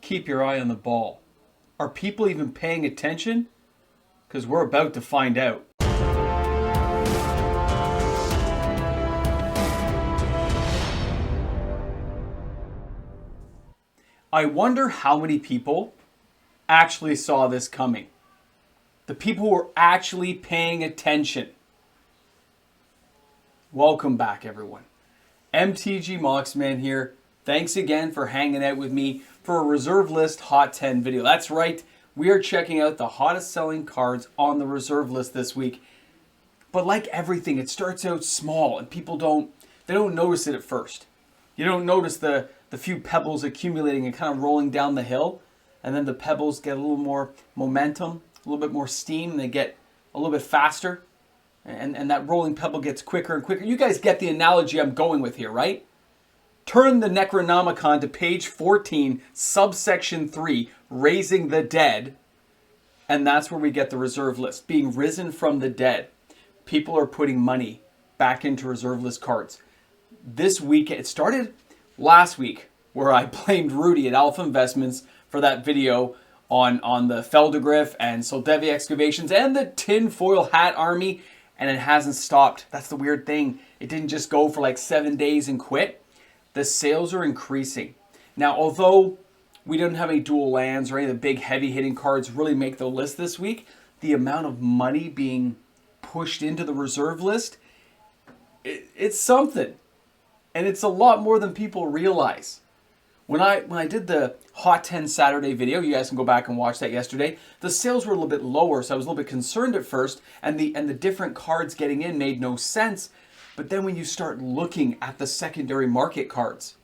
keep your eye on the ball. Are people even paying attention? Because we're about to find out. I wonder how many people actually saw this coming. The people who were actually paying attention. Welcome back, everyone. MTG Moxman here. Thanks again for hanging out with me for a Reserve List Hot 10 video. That's right, we are checking out the hottest selling cards on the Reserve List this week. But like everything, it starts out small and people don't notice it at first. You don't notice the few pebbles accumulating and kind of rolling down the hill. And then the pebbles get a little more momentum, a little bit more steam, and they get a little bit faster. And that rolling pebble gets quicker and quicker. You guys get the analogy I'm going with here, right? Turn the Necronomicon to page 14, subsection 3, Raising the Dead. And that's where we get the Reserve List, being risen from the dead. People are putting money back into Reserve List cards. This week, it started last week, where I blamed Rudy at Alpha Investments for that video on the Feldegriff and Soldevi excavations and the tinfoil hat army, and it hasn't stopped. That's the weird thing. It didn't just go for like 7 days and quit. The sales are increasing. Now, although we didn't have any dual lands or any of the big heavy hitting cards really make the list this week, the amount of money being pushed into the Reserve List, it's something. And it's a lot more than people realize. When I did the Hot 10 Saturday video, you guys can go back and watch that yesterday, the sales were a little bit lower, so I was a little bit concerned at first, and the different cards getting in made no sense. But then when you start looking at the secondary market cards,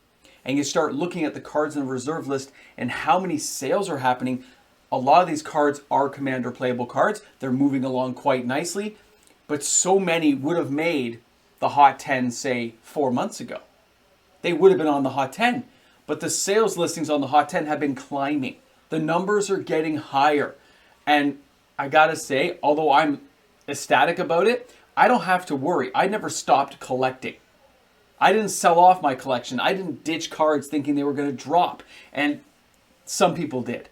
and you start looking at the cards in the Reserve List and how many sales are happening, a lot of these cards are Commander playable cards. They're moving along quite nicely, but so many would have made the Hot 10, say, 4 months ago. They would have been on the Hot 10. But the sales listings on the Hot 10 have been climbing. The numbers are getting higher. And I gotta say, although I'm ecstatic about it, I don't have to worry. I never stopped collecting. I didn't sell off my collection. I didn't ditch cards thinking they were going to drop. And some people did.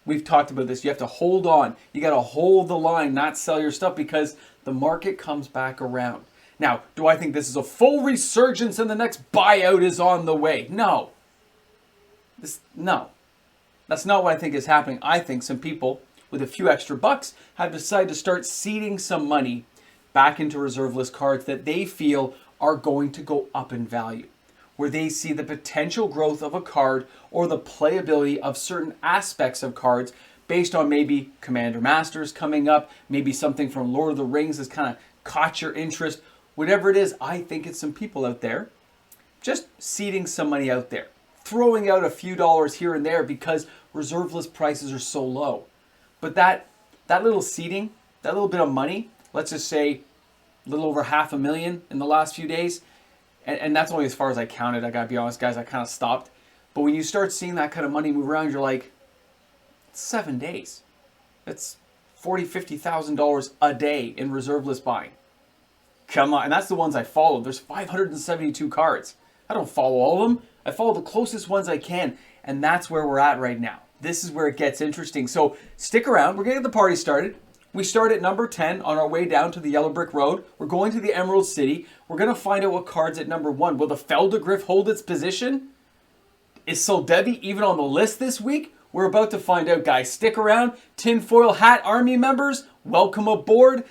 We've talked about this. You have to hold on. You got to hold the line, not sell your stuff, because the market comes back around. Now, do I think this is a full resurgence and the next buyout is on the way? No. No. That's not what I think is happening. I think some people with a few extra bucks have decided to start seeding some money back into Reserve List cards that they feel are going to go up in value, where they see the potential growth of a card or the playability of certain aspects of cards based on maybe Commander Masters coming up, maybe something from Lord of the Rings has kind of caught your interest. Whatever it is, I think it's some people out there just seeding some money out there, throwing out a few dollars here and there because Reserve List prices are so low. But that little seeding, that little bit of money, let's just say a little over $500,000 in the last few days, and that's only as far as I counted. I gotta be honest, guys, I kind of stopped. But when you start seeing that kind of money move around, you're like, it's 7 days. It's $40,000, $50,000 a day in Reserve List buying. Come on, and that's the ones I follow. There's 572 cards. I don't follow all of them. I follow the closest ones I can, and that's where we're at right now. This is where it gets interesting. So stick around. We're going to get the party started. We start at number 10 on our way down to the Yellow Brick Road. We're going to the Emerald City. We're going to find out what cards at number 1. Will the Feldegriff hold its position? Is Soldevi even on the list this week? We're about to find out, guys. Stick around. Tinfoil Hat Army members, welcome aboard.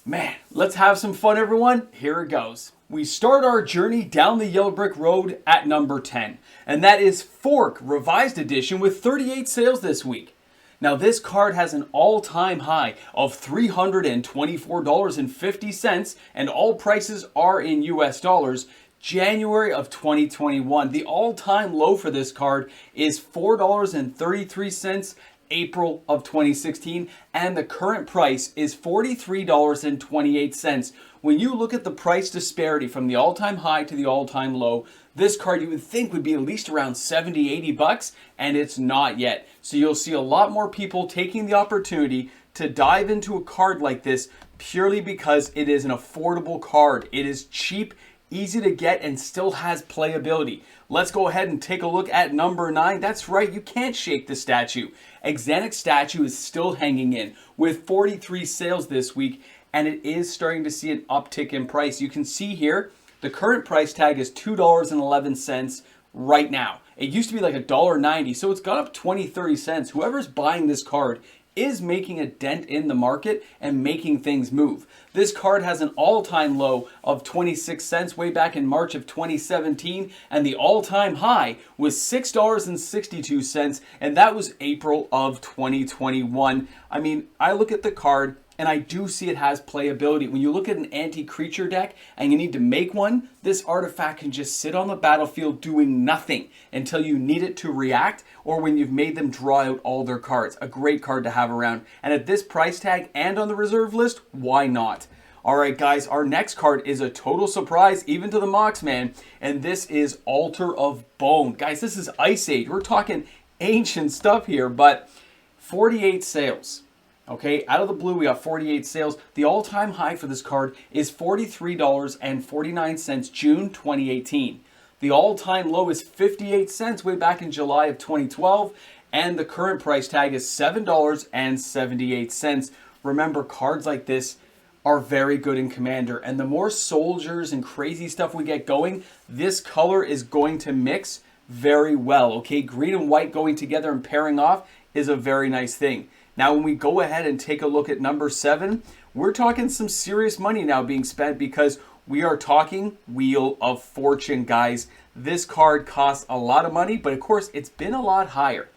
Man, let's have some fun, everyone. Here it goes. We start our journey down the Yellow Brick Road at number 10. And that is Fork Revised Edition with 38 sales this week. Now this card has an all-time high of $324.50, and all prices are in US dollars. January of 2021. The all-time low for this card is $4.33 April of 2016, and the current price is $43.28. When you look at the price disparity from the all-time high to the all-time low, this card you would think would be at least around 70, 80 bucks, and it's not yet. So you'll see a lot more people taking the opportunity to dive into a card like this purely because it is an affordable card. It is cheap easy to get, and still has playability. Let's go ahead and take a look at number 9. That's right, you can't shake the statue. Exanic statue is still hanging in with 43 sales this week, and it is starting to see an uptick in price. You can see here, the current price tag is $2.11 right now. It used to be like $1.90, so it's gone up 20-30 cents. Whoever's buying this card is making a dent in the market and making things move. This card has an all-time low of 26 cents way back in March of 2017, and the all-time high was $6.62, and that was April of 2021. I mean, I look at the card and I do see it has playability. When you look at an anti-creature deck and you need to make one, this artifact can just sit on the battlefield doing nothing until you need it to react, or when you've made them draw out all their cards. A great card to have around. And at this price tag and on the reserve list, why not? All right, guys, our next card is a total surprise, even to the Moxman, and this is Altar of Bone. Guys, this is Ice Age. We're talking ancient stuff here, but 48 sales. Okay, out of the blue, we got 48 sales. The all-time high for this card is $43.49 June 2018. The all-time low is 58 cents way back in July of 2012, and the current price tag is $7.78. Remember, cards like this are very good in Commander, and the more soldiers and crazy stuff we get going, this color is going to mix very well. Okay, green and white going together and pairing off is a very nice thing. Now, when we go ahead and take a look at number 7, we're talking some serious money now being spent, because we are talking Wheel of Fortune, guys. This card costs a lot of money, but of course, it's been a lot higher.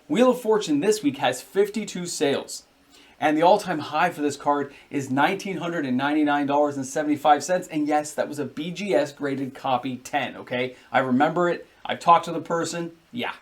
Wheel of Fortune this week has 52 sales, and the all-time high for this card is $1,999.75. And yes, that was a BGS graded copy 10, okay? I remember it. I've talked to the person. Yeah.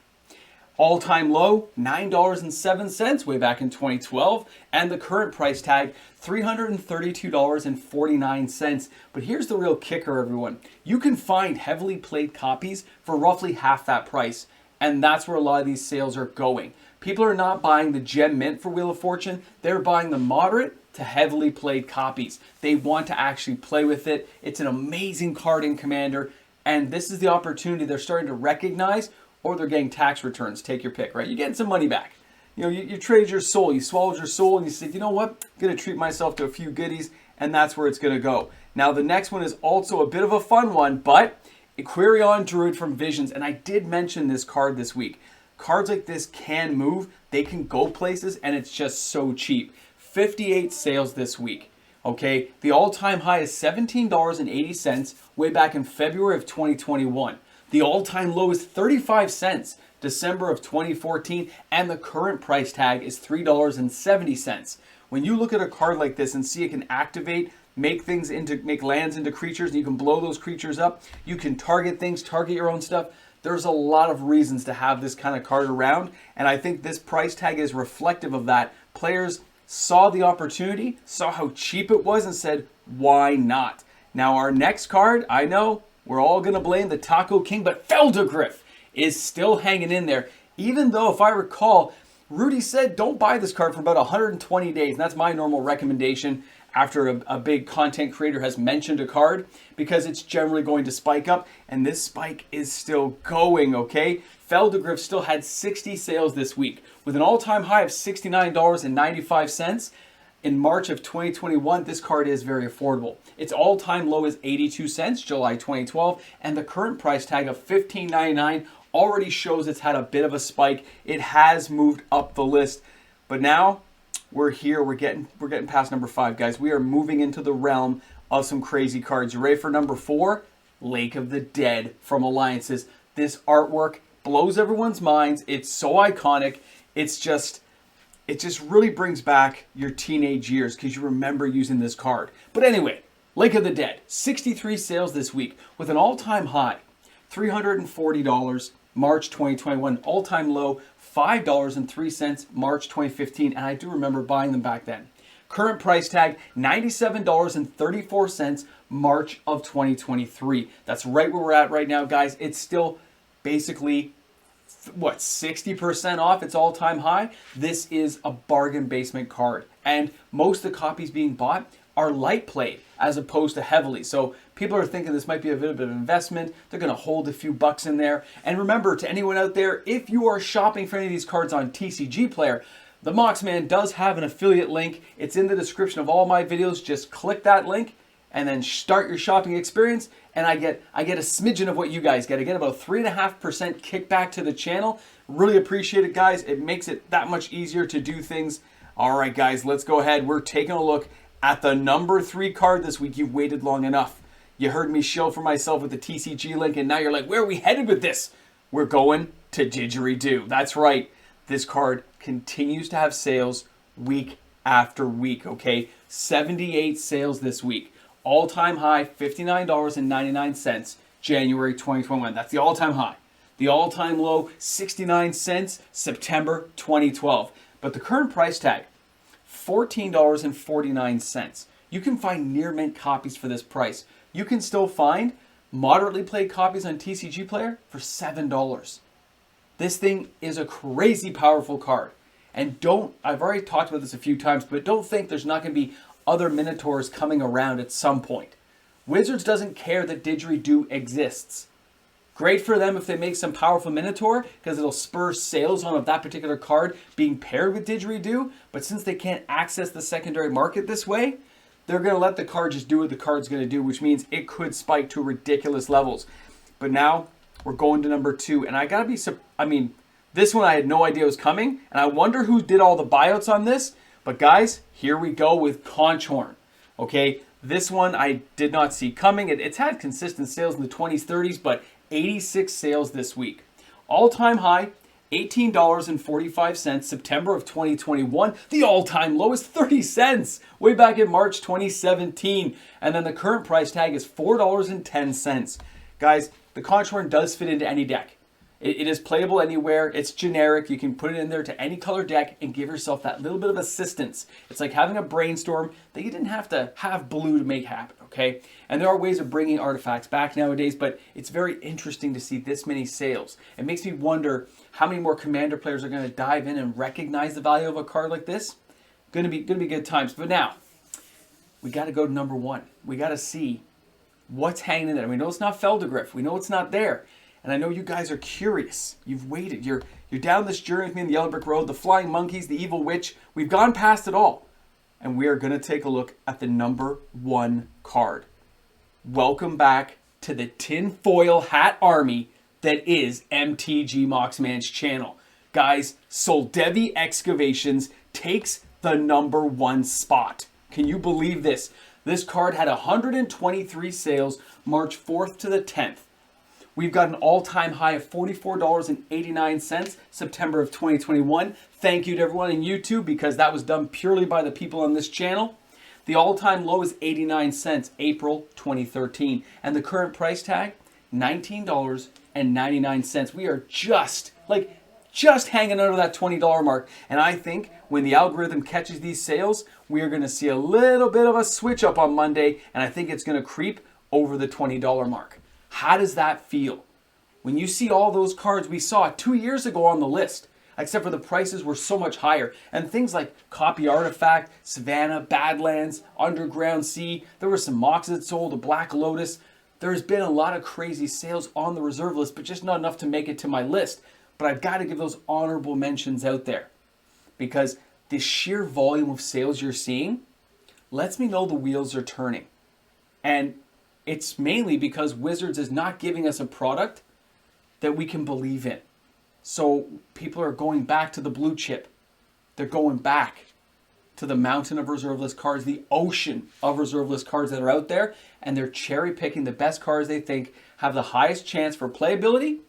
All-time low, $9.07 way back in 2012, and the current price tag, $332.49. But here's the real kicker, everyone. You can find heavily played copies for roughly half that price, and that's where a lot of these sales are going. People are not buying the gem mint for Wheel of Fortune. They're buying the moderate to heavily played copies. They want to actually play with it. It's an amazing card in Commander, and this is the opportunity they're starting to recognize, or they're getting tax returns. Take your pick, right? You're getting some money back. You know, you traded your soul, you swallowed your soul, and you said, you know what? I'm going to treat myself to a few goodies, and that's where it's going to go. Now, the next one is also a bit of a fun one, but Aquarion Druid from Visions, and I did mention this card this week. Cards like this can move, they can go places, and it's just so cheap. 58 sales this week. Okay, the all-time high is $17.80 way back in February of 2021. The all-time low is 35 cents, December of 2014, and the current price tag is $3.70. When you look at a card like this and see it can activate, make lands into creatures, and you can blow those creatures up, you can target things, target your own stuff. There's a lot of reasons to have this kind of card around, and I think this price tag is reflective of that. Players saw the opportunity, saw how cheap it was, and said, why not? Now, our next card, I know, we're all going to blame the Taco King, but Feldegriff is still hanging in there. Even though, if I recall, Rudy said don't buy this card for about 120 days. And that's my normal recommendation after a big content creator has mentioned a card, because it's generally going to spike up. And this spike is still going, okay? Feldegriff still had 60 sales this week with an all-time high of $69.95. In March of 2021, this card is very affordable. Its all-time low is 82 cents, July 2012, and the current price tag of $15.99 already shows it's had a bit of a spike. It has moved up the list, but now we're here. We're getting past number 5, guys. We are moving into the realm of some crazy cards. You ready for number 4? Lake of the Dead from Alliances. This artwork blows everyone's minds. It's so iconic. It just really brings back your teenage years because you remember using this card. But anyway, Lake of the Dead, 63 sales this week with an all-time high, $340, March 2021, all-time low, $5.03, March 2015, and I do remember buying them back then. Current price tag, $97.34, March of 2023. That's right where we're at right now, guys. It's still basically, 60% off its all-time high? This is a bargain basement card, and most of the copies being bought are light played. as opposed to heavily. So people are thinking this might be a bit of an investment. They're going to hold a few bucks in there. And remember, to anyone out there, if you are shopping for any of these cards on TCG Player, the Moxman does have an affiliate link. It's in the description of all my videos. Just click that link and then start your shopping experience, and I get a smidgen of what you guys get. I get about 3.5% kickback to the channel. Really appreciate it, guys. It makes it that much easier to do things. All right, guys, let's go ahead. We're taking a look at the number 3 card this week. You've waited long enough. You heard me shill for myself with the TCG link, and now you're like, where are we headed with this? We're going to Didgeridoo. That's right. This card continues to have sales week after week, okay? 78 sales this week. All-time high, $59.99, January 2021. That's the all-time high. The all-time low, 69 cents, September 2012. But the current price tag, $14.49. You can find near mint copies for this price. You can still find moderately played copies on TCG Player for $7. This thing is a crazy powerful card. And I've already talked about this a few times, but don't think there's not going to be other Minotaurs coming around at some point. Wizards doesn't care that Didgeridoo exists. Great for them if they make some powerful Minotaur, because it'll spur sales on that particular card being paired with Didgeridoo, but since they can't access the secondary market this way, they're going to let the card just do what the card's going to do, which means it could spike to ridiculous levels. But now, we're going to number 2, and I gotta be, this one I had no idea was coming, and I wonder who did all the buyouts on this. But guys, here we go with Conchhorn. Okay, this one I did not see coming. It's had consistent sales in the 20s, 30s, but 86 sales this week. All-time high, $18.45, September of 2021. The all-time low is 30 cents, way back in March 2017. And then the current price tag is $4.10. Guys, the Conchhorn does fit into any deck. It is playable anywhere. It's generic. You can put it in there to any color deck and give yourself that little bit of assistance. It's like having a brainstorm that you didn't have to have blue to make happen, okay? And there are ways of bringing artifacts back nowadays, but it's very interesting to see this many sales. It makes me wonder how many more Commander players are going to dive in and recognize the value of a card like this. Going to be good times. But now, we got to go to number 1. We got to see what's hanging in there. We know it's not Feldegriff. We know it's not there. And I know you guys are curious. You've waited. You're down this journey with me in the Yellow Brick Road, the Flying Monkeys, the Evil Witch. We've gone past it all. And we are going to take a look at the number 1 card. Welcome back to the tinfoil hat army that is MTG Moxman's channel. Guys, Soldevi Excavations takes the number 1 spot. Can you believe this? This card had 123 sales March 4th to the 10th. We've got an all-time high of $44.89, September of 2021. Thank you to everyone on YouTube, because that was done purely by the people on this channel. The all-time low is 89 cents, April 2013. And the current price tag, $19.99. We are just hanging under that $20 mark. And I think when the algorithm catches these sales, we are going to see a little bit of a switch up on Monday, and I think it's going to creep over the $20 mark. How does that feel? When you see all those cards we saw 2 years ago on the list, except for the prices were so much higher, and things like Copy Artifact, Savannah, Badlands, Underground Sea, there were some Mox that sold, a Black Lotus. There's been a lot of crazy sales on the reserve list, but just not enough to make it to my list. But I've got to give those honorable mentions out there, because the sheer volume of sales you're seeing lets me know the wheels are turning. And it's mainly because Wizards is not giving us a product that we can believe in. So people are going back to the blue chip. They're going back to the mountain of reserve list cards, the ocean of reserve list cards that are out there, and they're cherry picking the best cards they think have the highest chance for playability,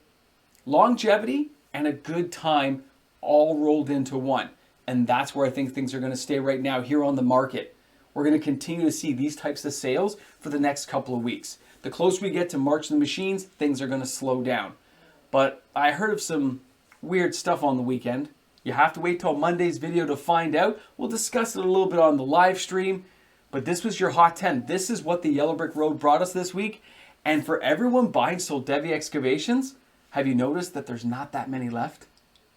longevity, and a good time all rolled into one. And that's where I think things are going to stay right now here on the market. We're going to continue to see these types of sales for the next couple of weeks. The closer we get to March of the Machines, things are going to slow down. But I heard of some weird stuff on the weekend. You have to wait till Monday's video to find out. We'll discuss it a little bit on the live stream. But this was your Hot 10. This is what the Yellow Brick Road brought us this week. And for everyone buying Soldevi Excavations, have you noticed that there's not that many left?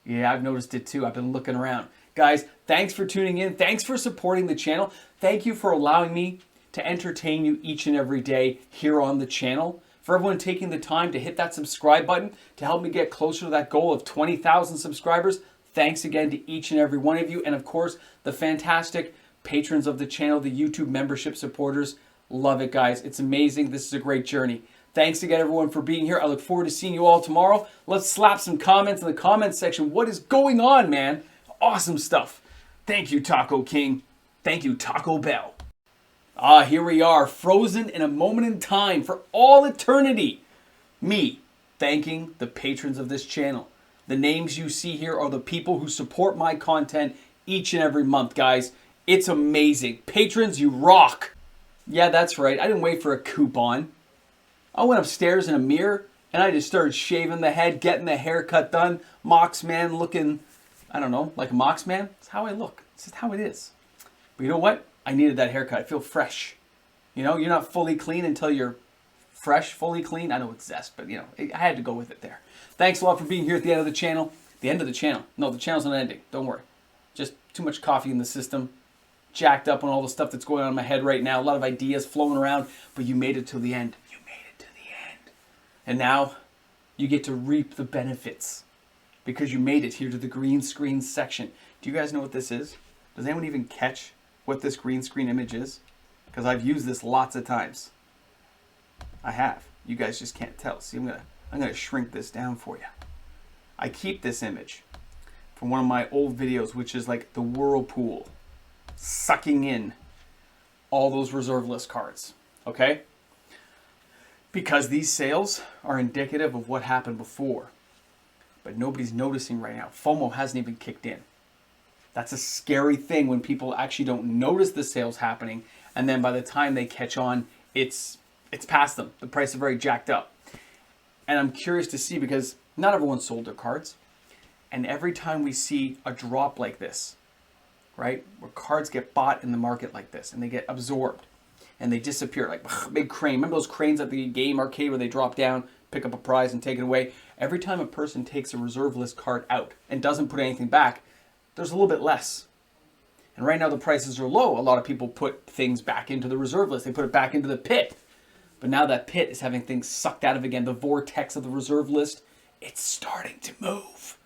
Yeah, I've noticed it too. I've been looking around. Guys, thanks for tuning in. Thanks for supporting the channel. Thank you for allowing me to entertain you each and every day here on the channel. For everyone taking the time to hit that subscribe button to help me get closer to that goal of 20,000 subscribers. Thanks again to each and every one of you. And of course, the fantastic patrons of the channel, the YouTube membership supporters. Love it, guys. It's amazing. This is a great journey. Thanks again, everyone, for being here. I look forward to seeing you all tomorrow. Let's slap some comments in the comments section. What is going on, man? Awesome stuff. Thank you, Taco King. Thank you, Taco Bell. Here we are, frozen in a moment in time for all eternity. Me thanking the patrons of this channel. The names you see here are the people who support my content each and every month, guys. It's amazing. Patrons, you rock. Yeah, that's right. I didn't wait for a coupon. I went upstairs in a mirror and I just started shaving the head, getting the haircut done. Moxman looking, I don't know, like a Moxman. It's how I look. It's just how it is. But you know what? I needed that haircut. I feel fresh. You know, you're not fully clean until you're fresh, fully clean. I know it's zest, but you know, I had to go with it there. Thanks a lot for being here at the end of the channel. The end of the channel. No, the channel's not ending. Don't worry. Just too much coffee in the system. Jacked up on all the stuff that's going on in my head right now. A lot of ideas flowing around, but you made it to the end. You made it to the end. And now you get to reap the benefits because you made it here to the green screen section. Do you guys know what this is? Does anyone even catch what this green screen image is? Because I've used this lots of times. I have. You guys just can't tell. See, I'm gonna shrink this down for you. I keep this image from one of my old videos, which is like the whirlpool sucking in all those reserve list cards. Okay? Because these sales are indicative of what happened before. But nobody's noticing right now. FOMO hasn't even kicked in. That's a scary thing when people actually don't notice the sales happening, and then by the time they catch on, it's past them. The price is very jacked up. And I'm curious to see because not everyone sold their cards. And every time we see a drop like this, right, where cards get bought in the market like this and they get absorbed and they disappear like big crane. Remember those cranes at the game arcade where they drop down, pick up a prize and take it away? Every time a person takes a reserve list card out and doesn't put anything back, there's a little bit less. And right now the prices are low. A lot of people put things back into the reserve list. They put it back into the pit. But now that pit is having things sucked out of again. The vortex of the reserve list, it's starting to move.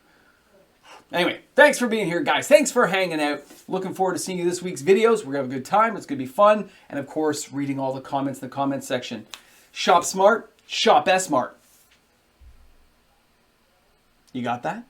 Anyway, thanks for being here, guys. Thanks for hanging out. Looking forward to seeing you this week's videos. We're going to have a good time. It's going to be fun. And of course, reading all the comments in the comments section. Shop smart, shop S-Mart. You got that?